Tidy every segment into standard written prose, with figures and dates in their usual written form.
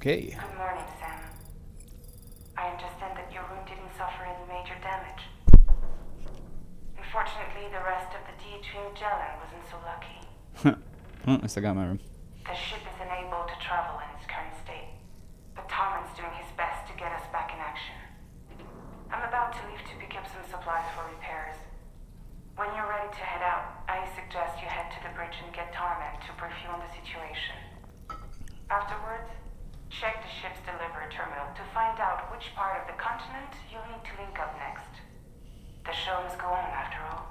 Okay. Good morning, Sam. I understand that your room didn't suffer any major damage. Unfortunately, the rest of the DHV Magellan wasn't so lucky. Well, at least I got my room. The ship is unable to travel in its current state, but Tarman's doing his best to get us back in action. I'm about to leave to pick up some supplies for repairs. When you're ready to head out, I suggest you head to the bridge and get Tarman to brief you on the situation. Afterwards, check the ship's delivery terminal to find out which part of the continent you'll need to link up next. The show must go on after all.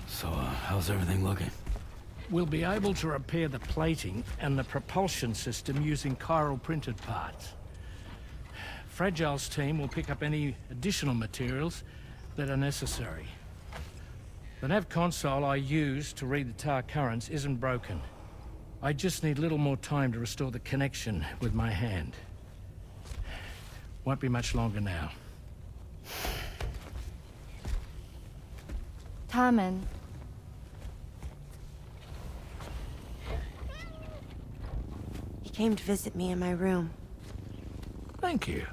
So, how's everything looking? We'll be able to repair the plating and the propulsion system using chiral printed parts. Fragile's team will pick up any additional materials that are necessary. The nav console I use to read the tar currents isn't broken. I just need a little more time to restore the connection with my hand. Won't be much longer now. Tarman. He came to visit me in my room. Thank you.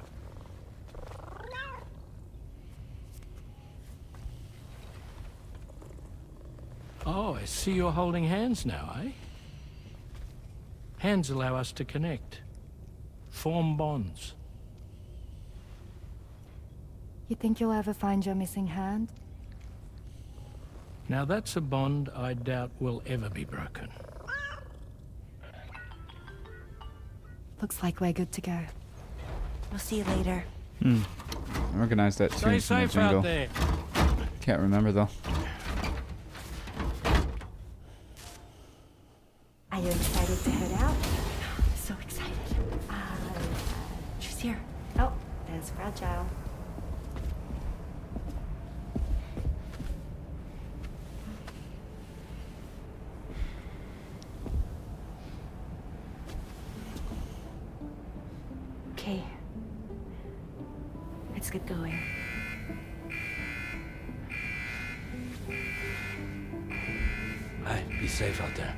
Oh, I see you're holding hands now, eh? Hands allow us to connect. Form bonds. You think you'll ever find your missing hand? Now that's a bond I doubt will ever be broken. Looks like we're good to go. We'll see you later. I recognize that tune Stay from the safe out jingle. there. Can't remember though. Are you excited to head out? So excited. She's here. Oh, there's Fragile. Okay. Let's get going. Hey, be safe out there.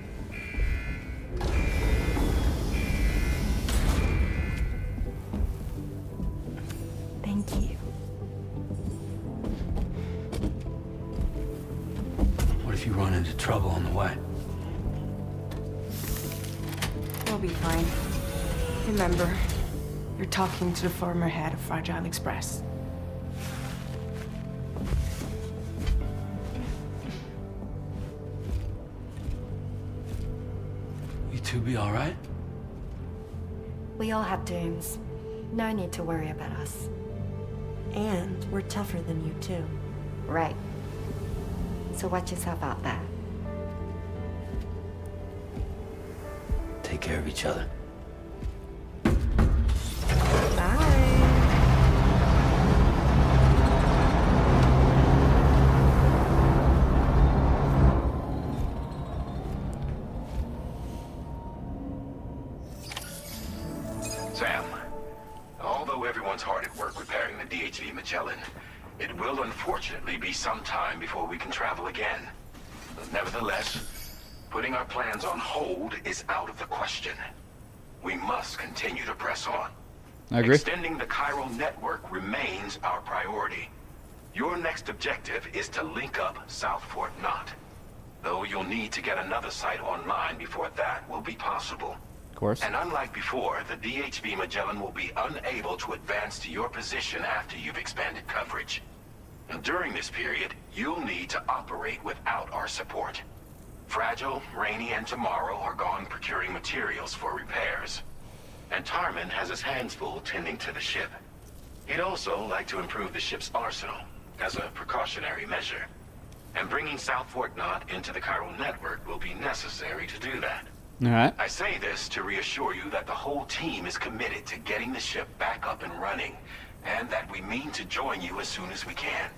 Thank you. What if you run into trouble on the way? We'll be fine. Remember, you're talking to the former head of Fragile Express. You two be all right? We all have dooms. No need to worry about us. And we're tougher than you, too. Right. So watch yourself out there. Take care of each other. Bye. Sam, although everyone's hard at work repairing the DHV Magellan, it will unfortunately be some time before we can travel again. Nevertheless, putting our plans on hold is out of the question. We must continue to press on. I agree. Extending the chiral network remains our priority. Your next objective is to link up South Fort Knot. Though you'll need to get another site online before that will be possible. Of course. And unlike before, the DHV Magellan will be unable to advance to your position after you've expanded coverage. And during this period, you'll need to operate without our support. Fragile, Rainy, and Tomorrow are gone procuring materials for repairs. And Tarman has his hands full tending to the ship. He'd also like to improve the ship's arsenal, as a precautionary measure. And bringing South Fort Knot into the chiral network will be necessary to do that. Alright. I say this to reassure you that the whole team is committed to getting the ship back up and running, and that we mean to join you as soon as we can.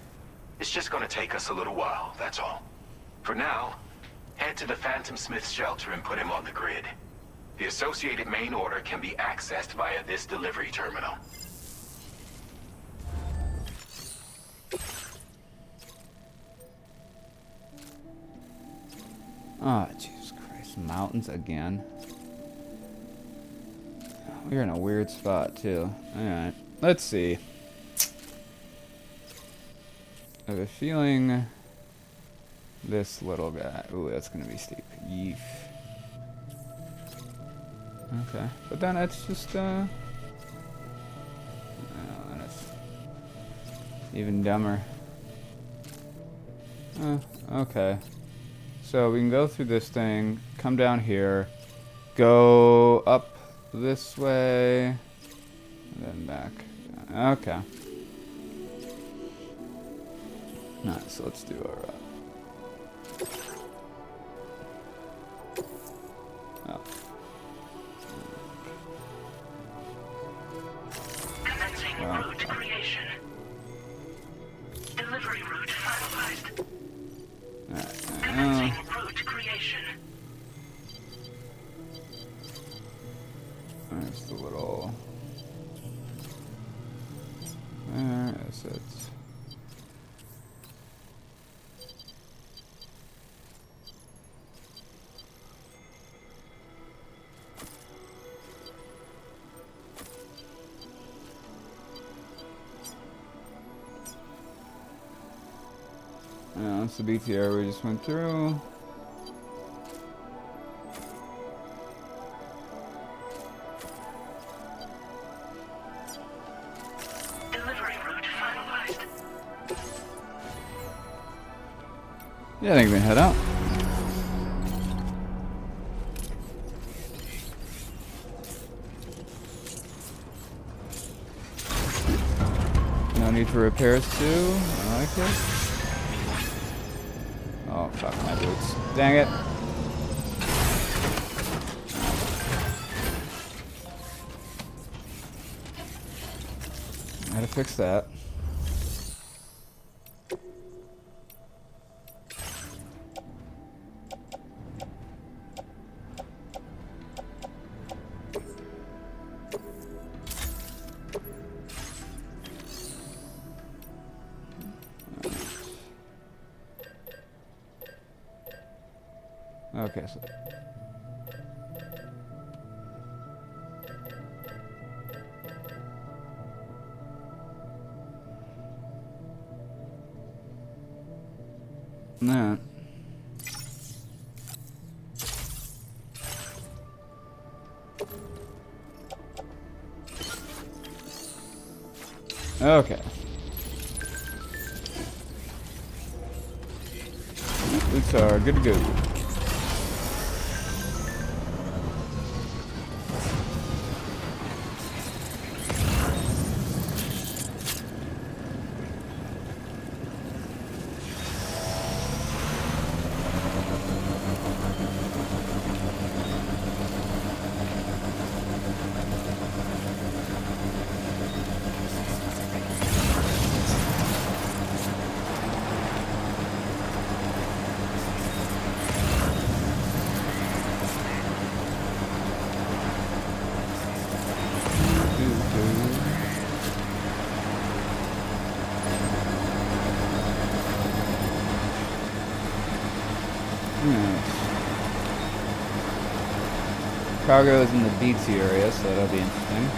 It's just gonna take us a little while, that's all. For now, head to the Phantom Smith's shelter and put him on the grid. The associated main order can be accessed via this delivery terminal. Oh, Jesus Christ. Mountains again. We're in a weird spot, too. Alright. Let's see. I have a feeling this little guy... Ooh, that's going to be steep. Yeesh. Okay. But then it's just, oh, then it's even dumber. Okay. So we can go through this thing, come down here, go up this way, and then back. Okay. Alright, so let's do our... Oh. Commencing route creation. Delivery route finalized. Alright. Commencing route creation. There's the little... Where is it? Yeah, that's the BTR we just went through. Delivery route finalized. Yeah, I think we can head out. No need for repairs too. I like it. Oh, fuck my boots. Dang it. Gotta fix that. Okay, so... Nah. Okay. Boots are good to go. Cargo is in the BT area, so that'll be interesting.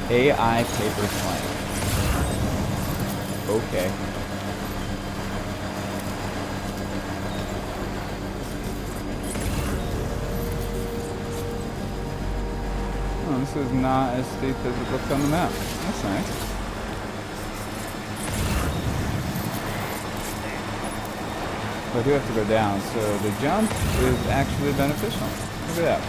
AI paper plane. Okay. Oh, this is not as steep as it looks on the map. That's nice. But I do have to go down, so the jump is actually beneficial. Look at that.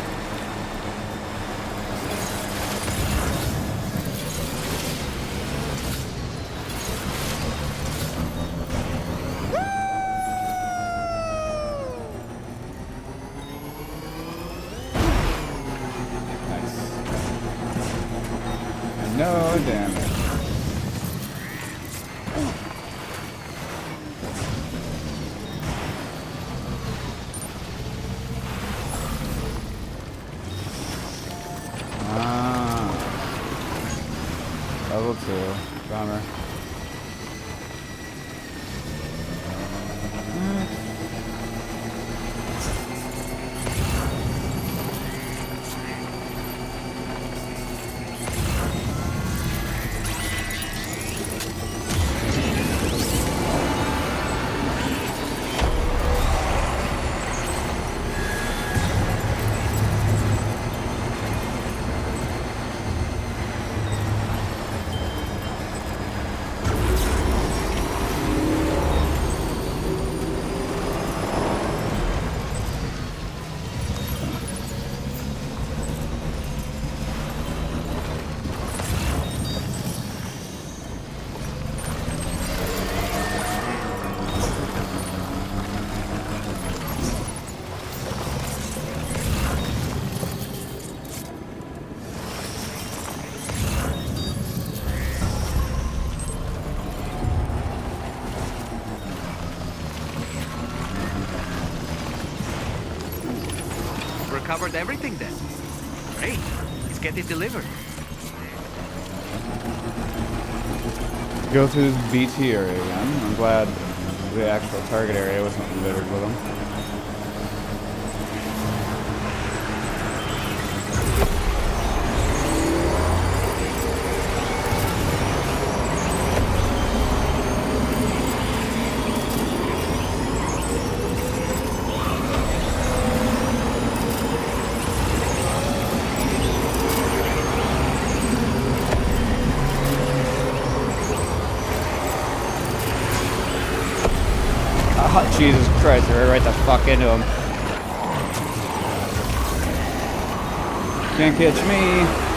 no damage. Level 2. Bummer. Recovered everything then. Great. Let's get it delivered. Go through this BT area again. I'm glad the actual target area wasn't littered with them. Oh, Jesus Christ, I ran right the fuck into him. Can't catch me.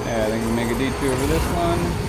Yeah, I think we make a detour for this one.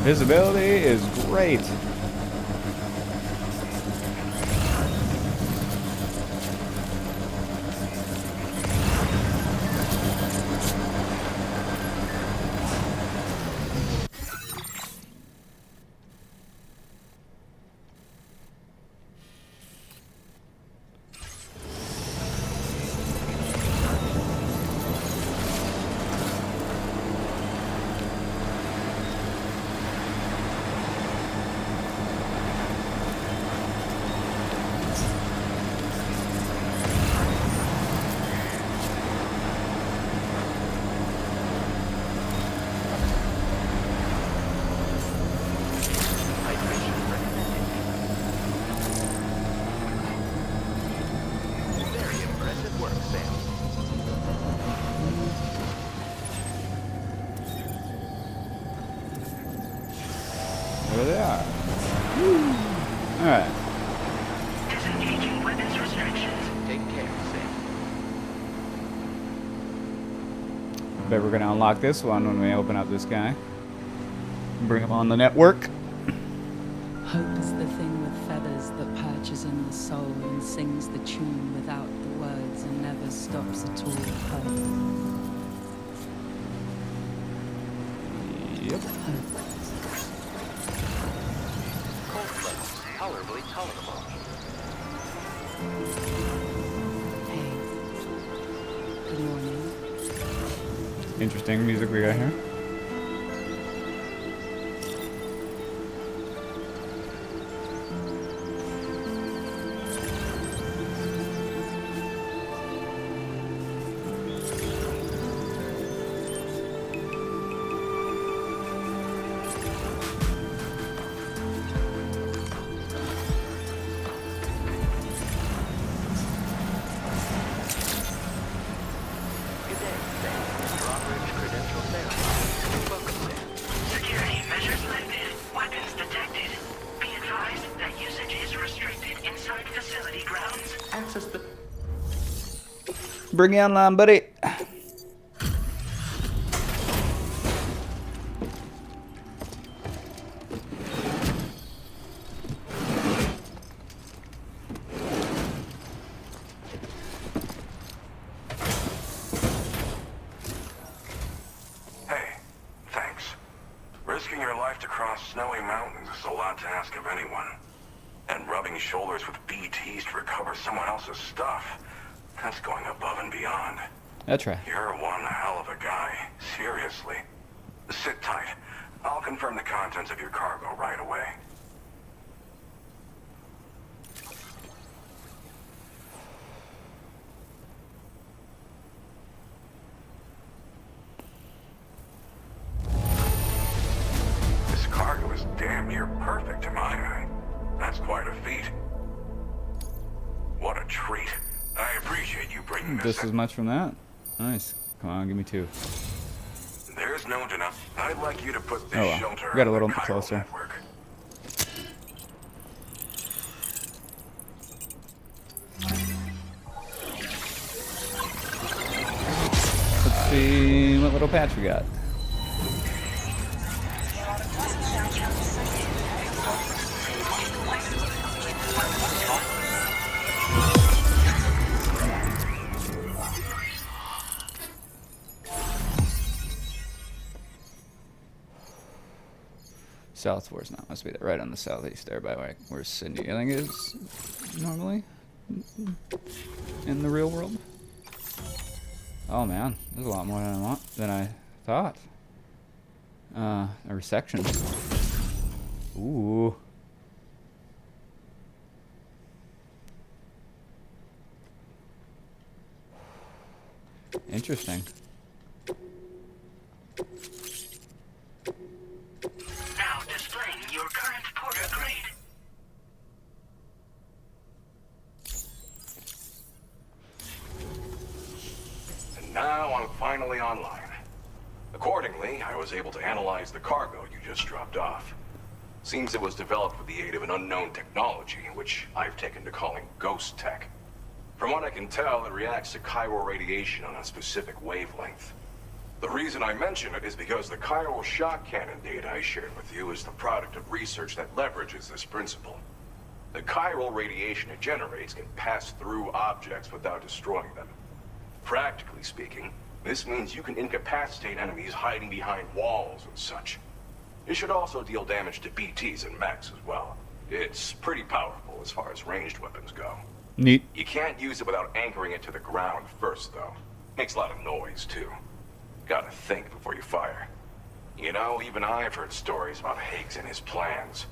Visibility is great. Bet we're gonna unlock this one when we open up this guy. Bring him on the network. Hope is the thing with feathers that perches in the soul and sings the tune without the words and never stops at all. Hope. Yep. Cold levels tolerably tolerable. Hey. Good morning. Interesting music we got here. Good day, Sam. Your operator's credential verified. Welcome, Sam. Security measures lifted. Weapons detected. Be advised that usage is restricted inside facility grounds. Access the... Bring you online, buddy. Hey, thanks. Risking your life to cross snowy mountains is a lot to ask of anyone. And rubbing shoulders with BTs to recover someone else's stuff, that's going above and beyond. That's right. You're one hell of a guy, seriously. Sit tight. I'll confirm the contents of your cargo right away. This cargo is damn near perfect to my eye. That's quite a feat. What a treat. I appreciate you bringing this Just as much from that. Nice. Come on, give me two. There's no denying. I'd like you to put this Oh well. shelter We got a on little the chiral closer. network. Let's see what little patch we got. South where's not? Must be that right on the southeast there by where Cindy I think is normally in the real world. Oh man, there's a lot more than I thought. Or sections. Ooh. Interesting. Now displaying your current porter grade. And now I'm finally online. Accordingly, I was able to analyze the cargo you just dropped off. Seems it was developed with the aid of an unknown technology, which I've taken to calling ghost tech. From what I can tell, it reacts to chiral radiation on a specific wavelength. The reason I mention it is because the chiral shock cannon data I shared with you is the product of research that leverages this principle. The chiral radiation it generates can pass through objects without destroying them. Practically speaking, this means you can incapacitate enemies hiding behind walls and such. It should also deal damage to BTs and mechs as well. It's pretty powerful as far as ranged weapons go. Neat. You can't use it without anchoring it to the ground first, though. Makes a lot of noise, too. Gotta think before you fire. You know, even I've heard stories about Higgs and his plans.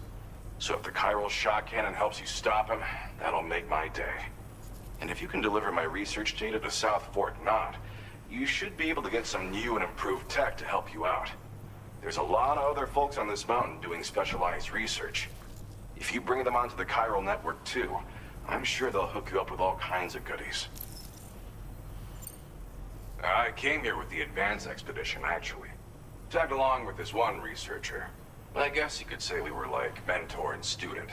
So if the chiral shock cannon helps you stop him, that'll make my day. And if you can deliver my research data to South Fort Knott, you should be able to get some new and improved tech to help you out. There's a lot of other folks on this mountain doing specialized research. If you bring them onto the chiral network too, I'm sure they'll hook you up with all kinds of goodies. I came here with the advance expedition, actually. Tagged along with this one researcher. I guess you could say we were like mentor and student.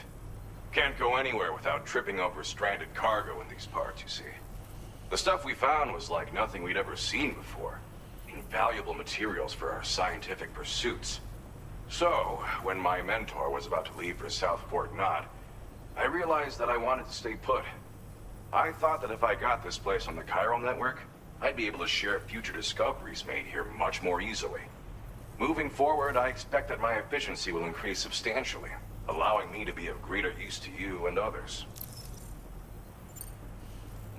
Can't go anywhere without tripping over stranded cargo in these parts, you see. The stuff we found was like nothing we'd ever seen before. invaluable materials for our scientific pursuits. So, when my mentor was about to leave for South Fort Knot, I realized that I wanted to stay put. I thought that if I got this place on the chiral network, I'd be able to share future discoveries made here much more easily. Moving forward, I expect that my efficiency will increase substantially, allowing me to be of greater use to you and others.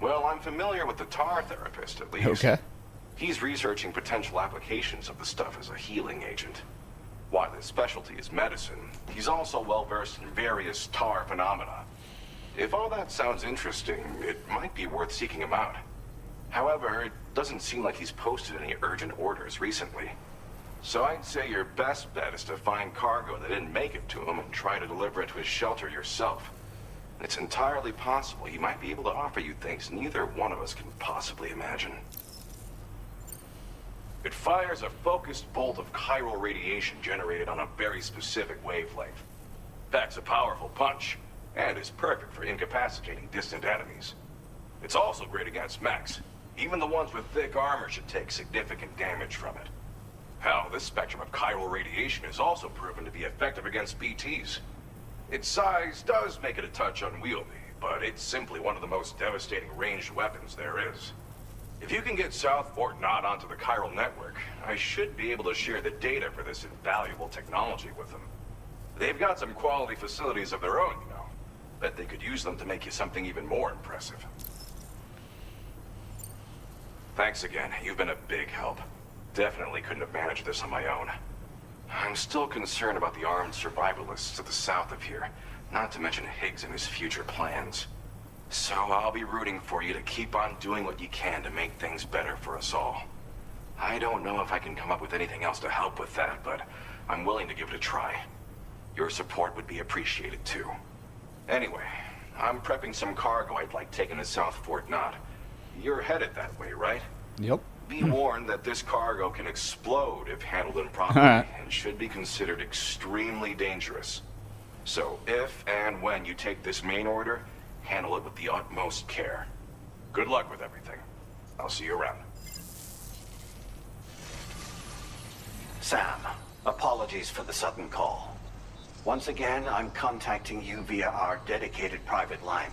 Well, I'm familiar with the tar therapist, at least. Okay. He's researching potential applications of the stuff as a healing agent. While his specialty is medicine, he's also well-versed in various tar phenomena. If all that sounds interesting, it might be worth seeking him out. However, it doesn't seem like he's posted any urgent orders recently. So I'd say your best bet is to find cargo that didn't make it to him and try to deliver it to his shelter yourself. It's entirely possible he might be able to offer you things neither one of us can possibly imagine. It fires a focused bolt of chiral radiation generated on a very specific wavelength. Packs a powerful punch, and is perfect for incapacitating distant enemies. It's also great against mechs. Even the ones with thick armor should take significant damage from it. Hell, this spectrum of chiral radiation is also proven to be effective against BTs. Its size does make it a touch unwieldy, but it's simply one of the most devastating ranged weapons there is. If you can get South Fort Knot onto the chiral network, I should be able to share the data for this invaluable technology with them. They've got some quality facilities of their own, you know. Bet they could use them to make you something even more impressive. Thanks again. You've been a big help. Definitely couldn't have managed this on my own. I'm still concerned about the armed survivalists to the south of here, not to mention Higgs and his future plans. So I'll be rooting for you to keep on doing what you can to make things better for us all. I don't know if I can come up with anything else to help with that, but I'm willing to give it a try. Your support would be appreciated too. Anyway, I'm prepping some cargo I'd like taken to South Fort Knot. You're headed that way, right? Yep. Be warned that this cargo can explode if handled improperly, and should be considered extremely dangerous. So if and when you take this main order, handle it with the utmost care. Good luck with everything. I'll see you around. Sam, apologies for the sudden call. Once again, I'm contacting you via our dedicated private line.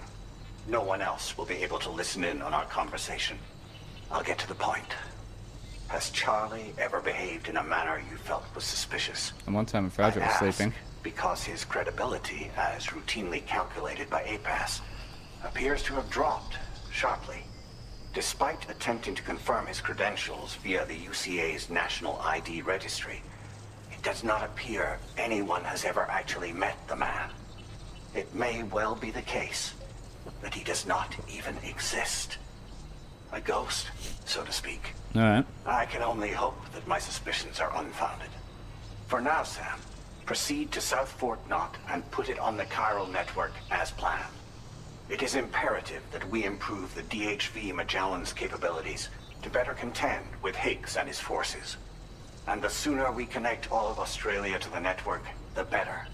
No one else will be able to listen in on our conversation. I'll get to the point. Has Charlie ever behaved in a manner you felt was suspicious? And one time Fragile was sleeping. Because his credibility, as routinely calculated by APAS, appears to have dropped sharply. Despite attempting to confirm his credentials via the UCA's National ID Registry, it does not appear anyone has ever actually met the man. It may well be the case that he does not even exist. A ghost, so to speak. All right. I can only hope that my suspicions are unfounded. For now, Sam, proceed to South Fort Knot and put it on the chiral network as planned. It is imperative that we improve the DHV Magellan's capabilities to better contend with Higgs and his forces. And the sooner we connect all of Australia to the network, the better.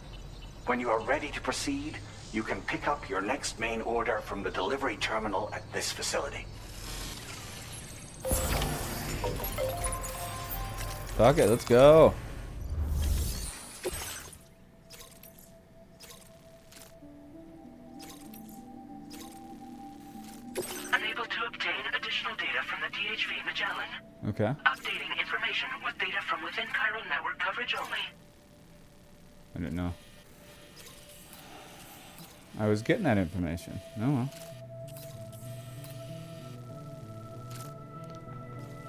When you are ready to proceed, you can pick up your next main order from the delivery terminal at this facility. Fuck it, let's go. Unable to obtain additional data from the DHV Magellan. Okay. Updating information with data from within chiral network coverage only. I didn't know. I was getting that information. Oh well.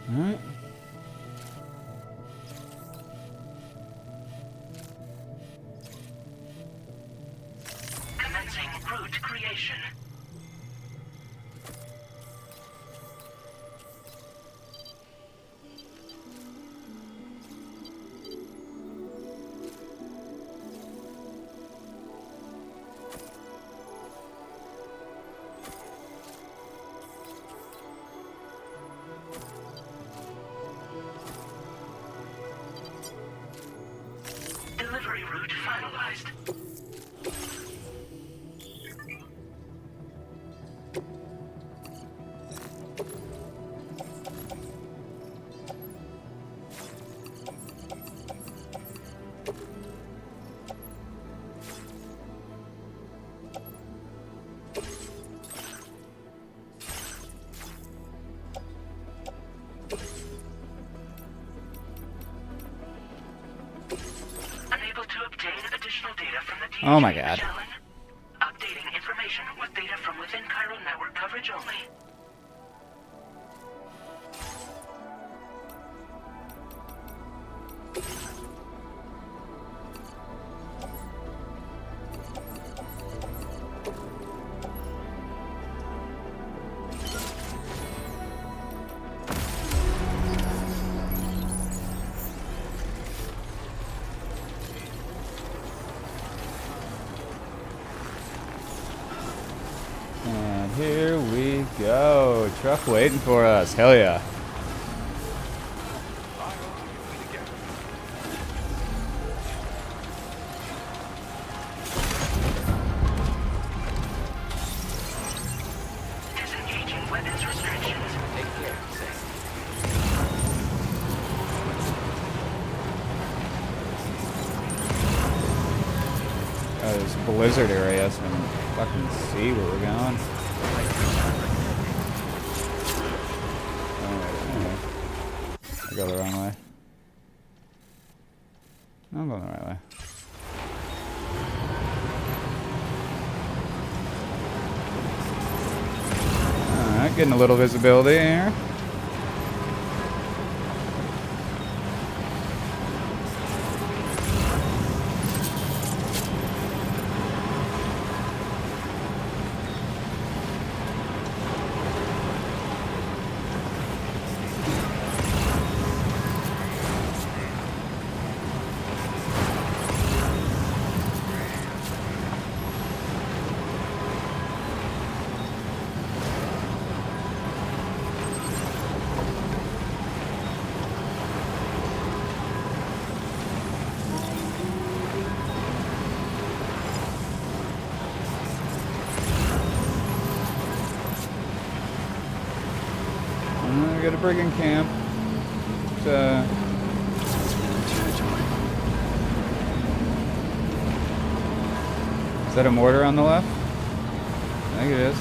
Alright. Commencing route creation. Delivery route finalized. Oh my god. Updating information with data from within chiral network coverage only. And here we go. Truck waiting for us. Hell yeah. Disengaging weapons restrictions. Take care, Sam. Oh, there's a blizzard area, so I can fucking see where we're going. Alright. I go the wrong way. No, I'm going the right way. Alright, getting a little visibility here. We got a brigand camp. Is that a mortar on the left? I think it is.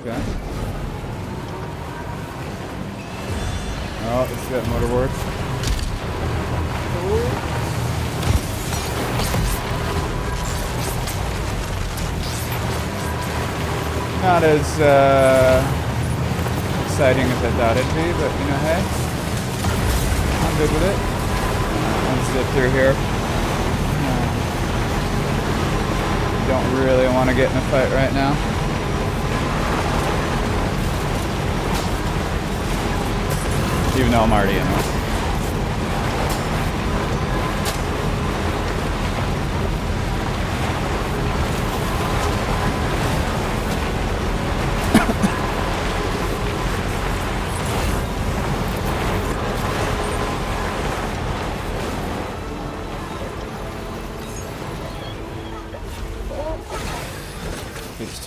Okay. Oh, let's see that mortar works. Not as exciting as I thought it'd be, but you know, hey, I'm good with it. Let's zip through here. Don't really want to get in a fight right now. Even though I'm already in one.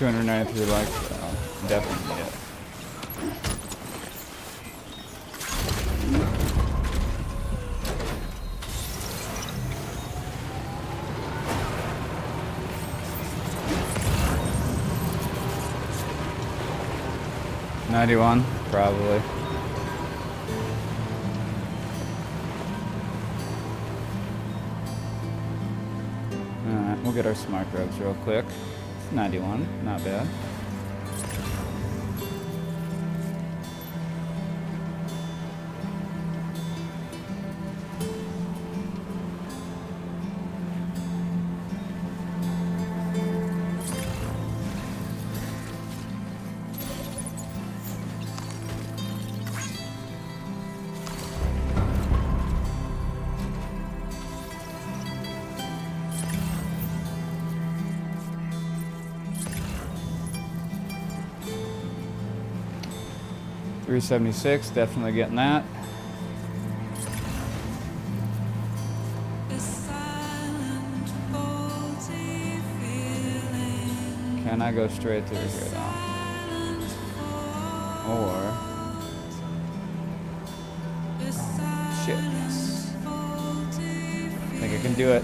293 likes, so definitely it. $91, probably. Alright, we'll get our smart drugs real quick. 91, not bad. $376, definitely getting that. Can I go straight through here though? Or oh, shit, yes. I think I can do it.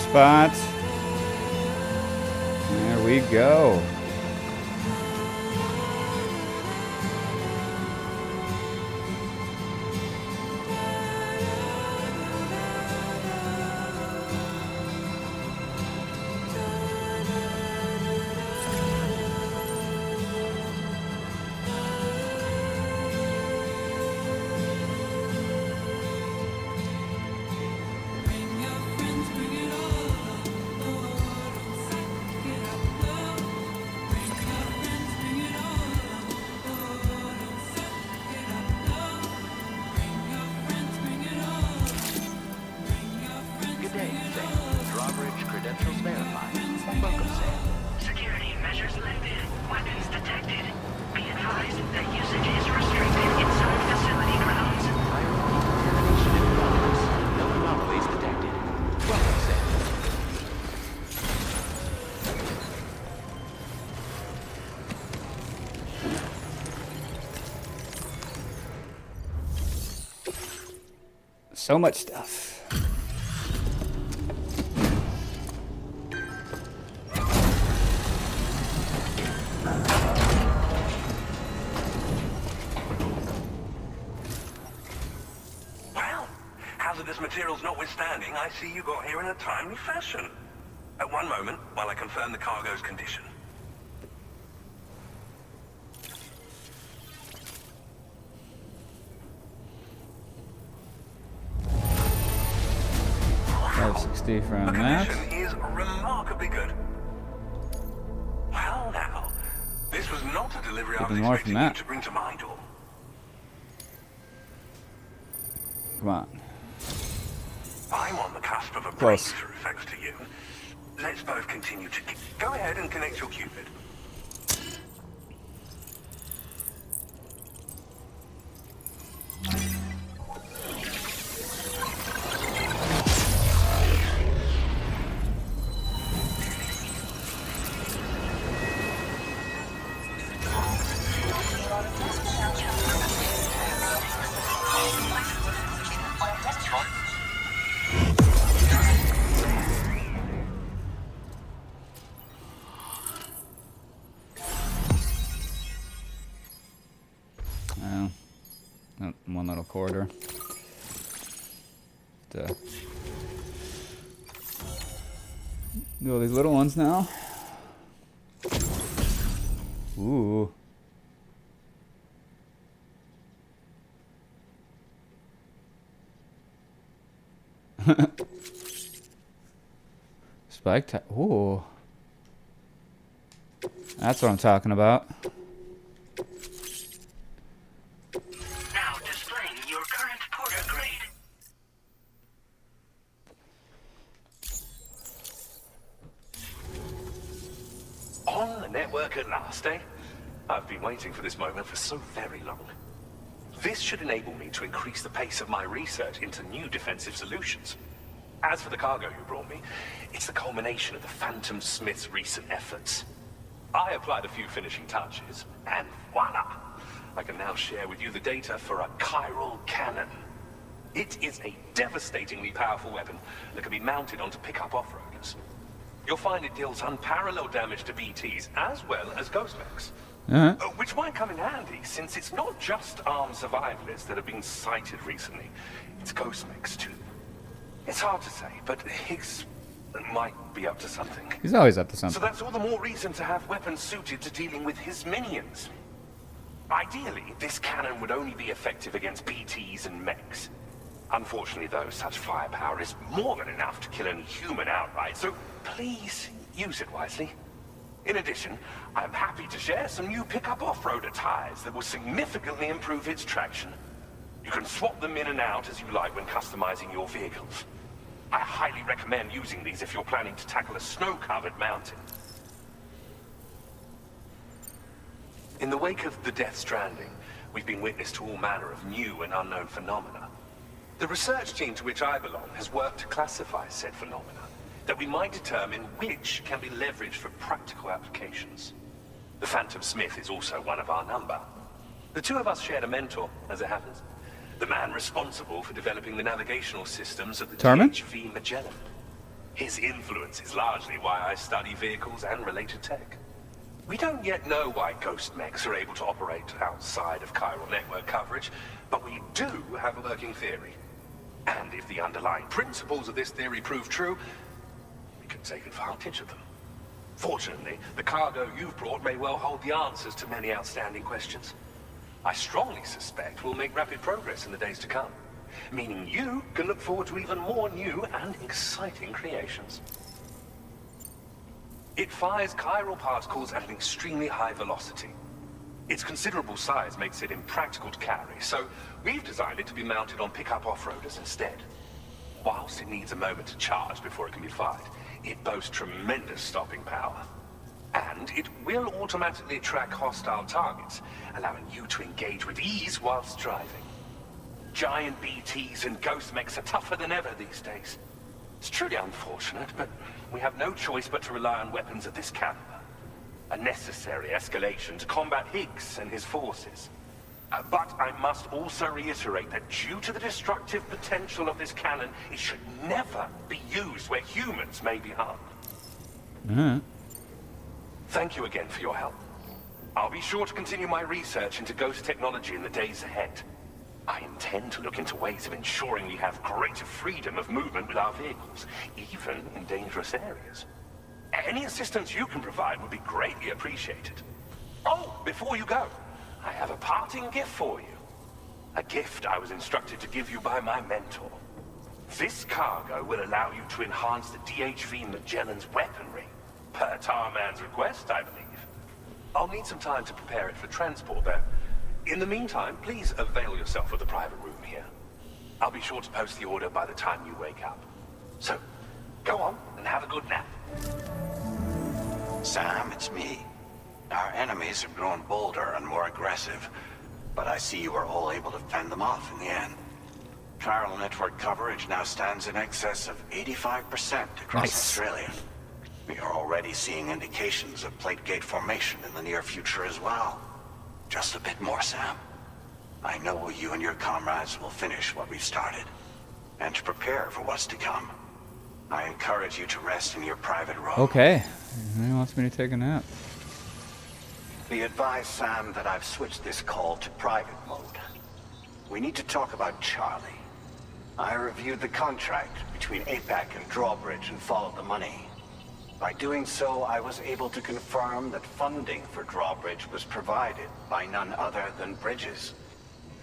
spot. There we go. Good day, Sam. Drawbridge credentials verified. Welcome, Sam. Security measures lifted. Weapons detected. Be advised that usage is restricted inside facility grounds. Decontamination in progress. No anomalies detected. Welcome, Sam. So much stuff. Well, hazardous materials notwithstanding, I see you got here in a timely fashion. At one moment, while I confirm the cargo's condition. Wow. 560 from the that. condition is remarkably good. Well now, this was not a delivery I was Even more expecting from you that. to bring to my door. Come on. I'm on the cusp of a Close. breakthrough thanks to you. Let's both continue to... Go ahead and connect your Cupid. Oh. Oh, one little corridor. Do all these little ones now. Ooh. Spike type. Ooh. That's what I'm talking about. Now displaying your current porter grade. On the network at last, eh? I've been waiting for this moment for so very long. This should enable me to increase the pace of my research into new defensive solutions. As for the cargo you brought me, it's the culmination of the Phantom Smith's recent efforts. I applied a few finishing touches, and voila! I can now share with you the data for a chiral cannon. It is a devastatingly powerful weapon that can be mounted onto pickup off-roaders. You'll find it deals unparalleled damage to BTs as well as ghost mechs. Which might come in handy, since it's not just armed survivalists that have been sighted recently. It's ghost mechs too. It's hard to say, but Higgs might be up to something. He's always up to So something. that's all the more reason to have weapons suited to dealing with his minions. Ideally, this cannon would only be effective against BTs and mechs. Unfortunately, though, such firepower is more than enough to kill any human outright, so please use it wisely. In addition, I'm happy to share some new pickup off-roader tires that will significantly improve its traction. You can swap them in and out as you like when customizing your vehicles. I highly recommend using these if you're planning to tackle a snow-covered mountain. In the wake of the Death Stranding, we've been witness to all manner of new and unknown phenomena. The research team to which I belong has worked to classify said phenomena, that we might determine which can be leveraged for practical applications. The Phantom Smith is also one of our number. The two of us shared a mentor, as it happens. The man responsible for developing the navigational systems of the Tarman? DHV Magellan. His influence is largely why I study vehicles and related tech. We don't yet know why ghost mechs are able to operate outside of chiral network coverage, but we do have a working theory. And if the underlying principles of this theory prove true, we can take advantage of them. Fortunately, the cargo you've brought may well hold the answers to many outstanding questions. I strongly suspect we'll make rapid progress in the days to come, meaning you can look forward to even more new and exciting creations. It fires chiral particles at an extremely high velocity. Its considerable size makes it impractical to carry, so we've designed it to be mounted on pickup off-roaders instead. Whilst it needs a moment to charge before it can be fired, it boasts tremendous stopping power. And it will automatically track hostile targets, allowing you to engage with ease whilst driving. Giant BTs and ghost mechs are tougher than ever these days. It's truly unfortunate, but we have no choice but to rely on weapons of this caliber. A necessary escalation to combat Higgs and his forces. But I must also reiterate that due to the destructive potential of this cannon, it should never be used where humans may be harmed. Thank you again for your help. I'll be sure to continue my research into ghost technology in the days ahead. I intend to look into ways of ensuring we have greater freedom of movement with our vehicles, even in dangerous areas. Any assistance you can provide would be greatly appreciated. Oh, before you go, I have a parting gift for you. A gift I was instructed to give you by my mentor. This cargo will allow you to enhance the DHV Magellan's weaponry, per Tarman's request, I believe. I'll need some time to prepare it for transport, though. In the meantime, please avail yourself of the private room here. I'll be sure to post the order by the time you wake up. So, go on and have a good nap. Sam, it's me. Our enemies have grown bolder and more aggressive, but I see you were all able to fend them off in the end. Chiral network coverage now stands in excess of 85% across Australia. We are already seeing indications of plate gate formation in the near future as well. Just a bit more, Sam. I know you and your comrades will finish what we've started, and to prepare for what's to come. I encourage you to rest in your private room. Okay. He wants me to take a nap. Be advised, Sam, that I've switched this call to private mode. We need to talk about Charlie. I reviewed the contract between APAC and Drawbridge and followed the money. By doing so, I was able to confirm that funding for Drawbridge was provided by none other than Bridges.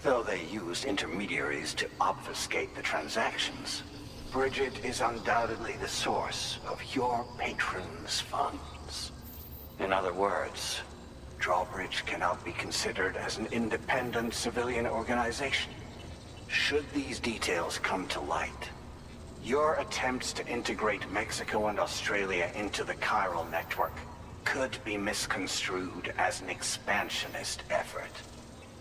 Though they used intermediaries to obfuscate the transactions, Bridget is undoubtedly the source of your patron's funds. In other words, Drawbridge cannot be considered as an independent civilian organization. Should these details come to light, your attempts to integrate Mexico and Australia into the chiral network could be misconstrued as an expansionist effort.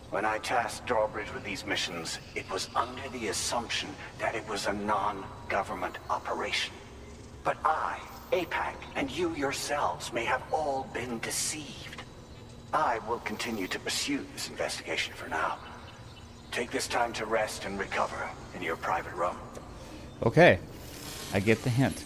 When I tasked Drawbridge with these missions, it was under the assumption that it was a non-government operation. But I, APAC, and you yourselves may have all been deceived. I will continue to pursue this investigation for now. Take this time to rest and recover in your private room. Okay. I get the hint.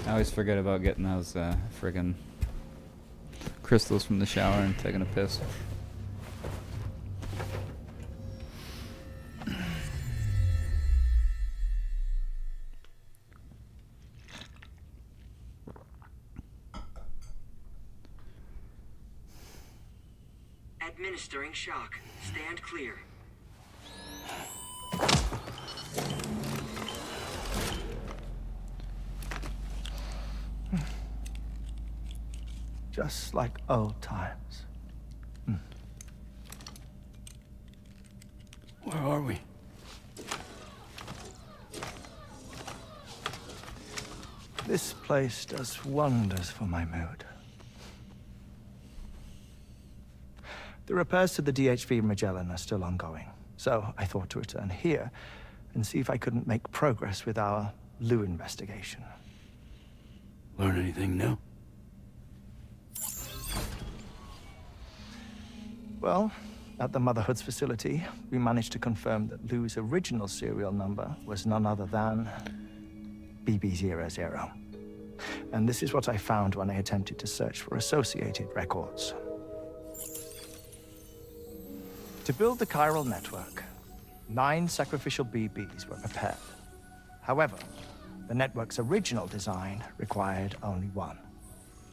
I always forget about getting those friggin' crystals from the shower and taking a piss. Administering shock. Stand clear. Just like old times. Where are we? This place does wonders for my mood. The repairs to the DHV Magellan are still ongoing, so I thought to return here and see if I couldn't make progress with our Lou investigation. Learn anything new? Well, at the Motherhood's facility, we managed to confirm that Lou's original serial number was none other than BB00. And this is what I found when I attempted to search for associated records. To build the chiral network, 9 sacrificial BBs were prepared. However, the network's original design required only 1.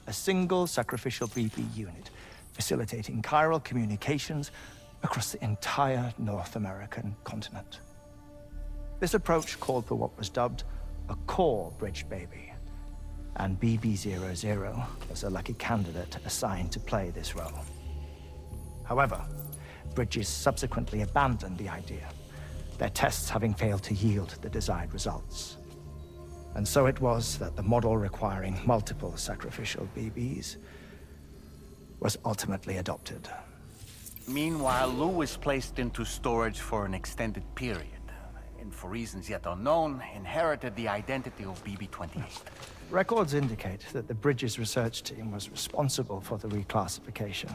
A single sacrificial BB unit, facilitating chiral communications across the entire North American continent. This approach called for what was dubbed a core bridge baby, and BB00 was a lucky candidate assigned to play this role. However, Bridges subsequently abandoned the idea, their tests having failed to yield the desired results. And so it was that the model requiring multiple sacrificial BBs was ultimately adopted. Meanwhile, Lou was placed into storage for an extended period, and for reasons yet unknown, inherited the identity of BB-28. Records indicate that the Bridges research team was responsible for the reclassification.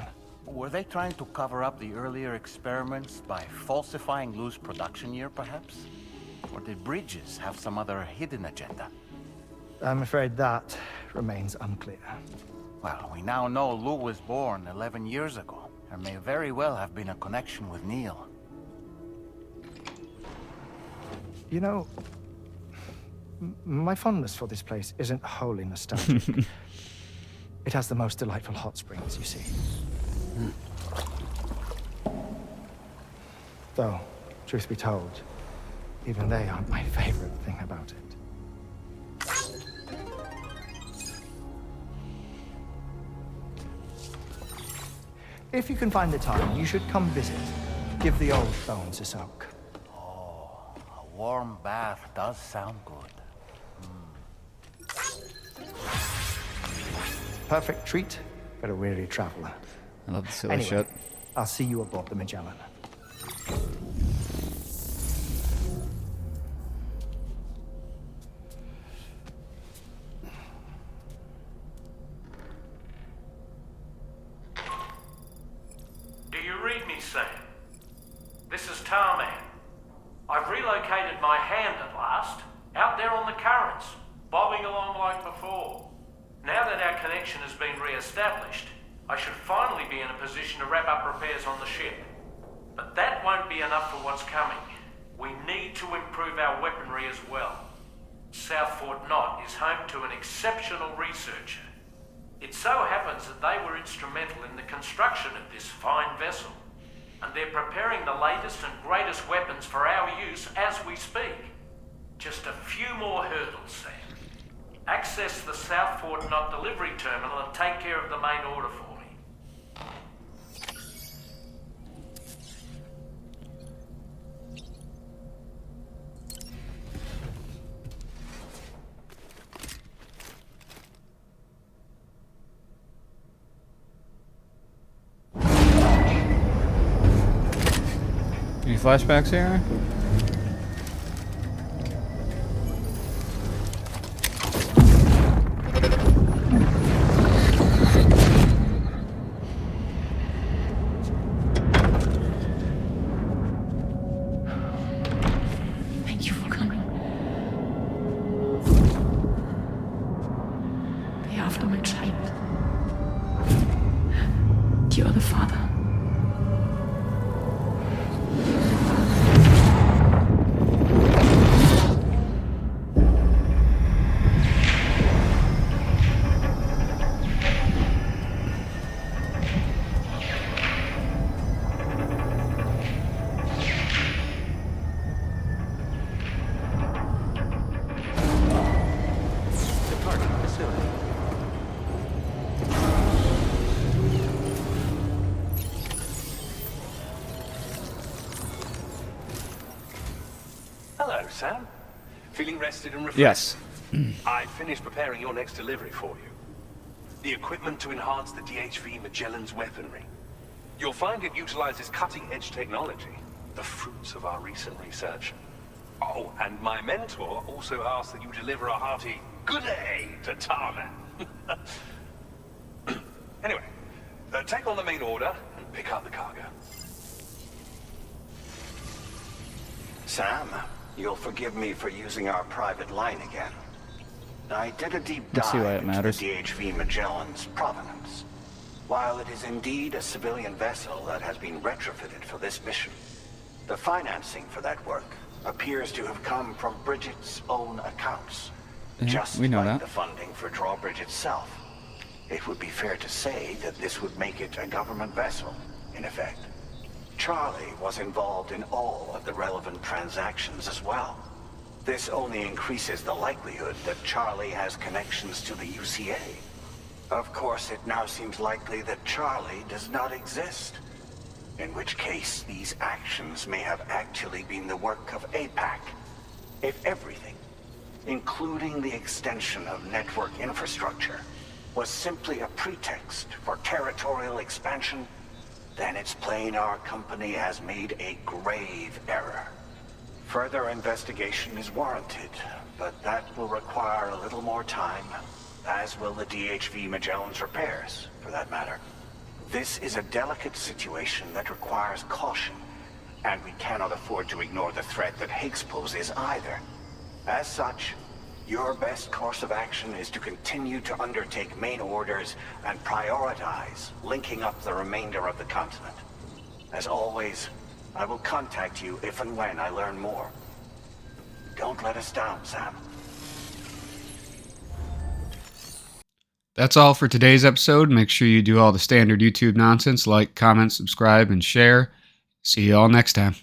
Were they trying to cover up the earlier experiments by falsifying Lou's production year, perhaps? Or did Bridges have some other hidden agenda? I'm afraid that remains unclear. Well, we now know Lou was born 11 years ago. There may very well have been a connection with Neil. You know, my fondness for this place isn't wholly nostalgic. It has the most delightful hot springs, you see. Though, truth be told, even they aren't my favorite thing about it. If you can find the time, you should come visit. Give the old bones a soak. Oh, a warm bath does sound good. Perfect treat for a weary traveler. I love the silly Anyway, shit. I'll see you aboard the Magellan. Do you read me, Sam? This is Tarman. I've relocated my hand at last, out there on the currents, bobbing along like before. Now that our connection has been re-established, I should finally be in a position to wrap up repairs on the ship. But that won't be enough for what's coming. We need to improve our weaponry as well. South Fort Knott is home to an exceptional researcher. It so happens that they were instrumental in the construction of this fine vessel, and they're preparing the latest and greatest weapons for our use as we speak. Just a few more hurdles, Sam. Access the South Fort Knott delivery terminal and take care of the main order for me. Any flashbacks here? Thank you for coming. They are after my child. You are the father. Sam? Feeling rested and refreshed? Yes. I finished preparing your next delivery for you. The equipment to enhance the DHV Magellan's weaponry. You'll find it utilizes cutting-edge technology, the fruits of our recent research. Oh, and my mentor also asked that you deliver a hearty good day to Tarman. Anyway, take on the main order and pick up the cargo. Sam, you'll forgive me for using our private line again. I did a deep Let's see why dive it into matters. the DHV Magellan's provenance. While it is indeed a civilian vessel that has been retrofitted for this mission, the financing for that work appears to have come from Bridget's own accounts. Just we know like that. the funding for Drawbridge itself. It would be fair to say that this would make it a government vessel, in effect. Charlie was involved in all of the relevant transactions as well. This only increases the likelihood that Charlie has connections to the UCA. Of course, it now seems likely that Charlie does not exist. In which case, these actions may have actually been the work of APAC. If everything, including the extension of network infrastructure, was simply a pretext for territorial expansion, then it's plain our company has made a grave error. Further investigation is warranted, but that will require a little more time, as will the DHV Magellan's repairs, for that matter. This is a delicate situation that requires caution, and we cannot afford to ignore the threat that Higgs poses either. As such, your best course of action is to continue to undertake main orders and prioritize linking up the remainder of the continent. As always, I will contact you if and when I learn more. Don't let us down, Sam. That's all for today's episode. Make sure you do all the standard YouTube nonsense, like, comment, subscribe, and share. See you all next time.